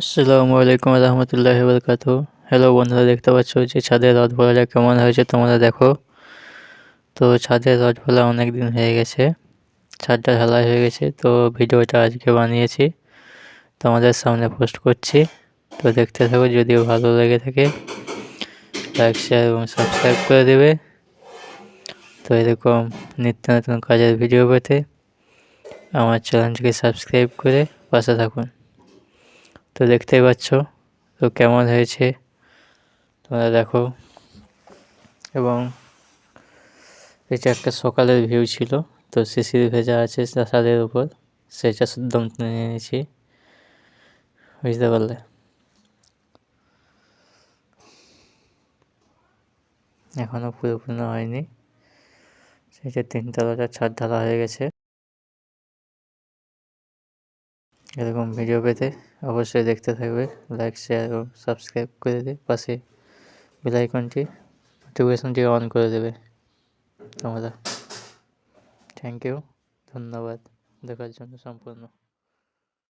আসসালামু আলাইকুম রহমতুল্লাহি বারাকাতুহু। হ্যালো বন্ধুরা, দেখতে পাচ্ছ যে ছাদের রড ফেলাটা কেমন হয়েছে তোমরা দেখো। তো ছাদের রড ফেলা অনেক দিন হয়ে গেছে, ছাদটা ঢালাই হয়ে গেছে। তো ভিডিওটা আজকে বানিয়েছি, তোমাদের সামনে পোস্ট করছি। তো দেখতে থাকো, যদিও ভালো লেগে থাকে লাইক শেয়ার এবং সাবস্ক্রাইব করে দেবে। তো এরকম নিত্য নতুন কাজের ভিডিও পেতে আমার চ্যানেলটিকে সাবস্ক্রাইব করে পাশে থাকুন। তো দেখতেই পাচ্ছ তো কেমন হয়েছে তোমরা দেখো। এবং এটা একটা সকালের ভিউ ছিল, তো শিশির ভেজা আছে ছাদের উপর, সেটা শুদ্ধ নিয়ে নিয়েছি, বুঝতে পারলে। এখনও পুরোপুরি হয়নি, সেটা 3তলাটা ছাদ ঢালা হয়ে গেছে। এরকম ভিডিও পেতে অবশ্যই দেখতে থাকবে, লাইক শেয়ার এবং সাবস্ক্রাইব করে দিয়ে পাশে বেল আইকনটি নোটিফিকেশনটি অন করে দেবে তোমরা। থ্যাংক ইউ, ধন্যবাদ দেখার জন্য সম্পূর্ণ।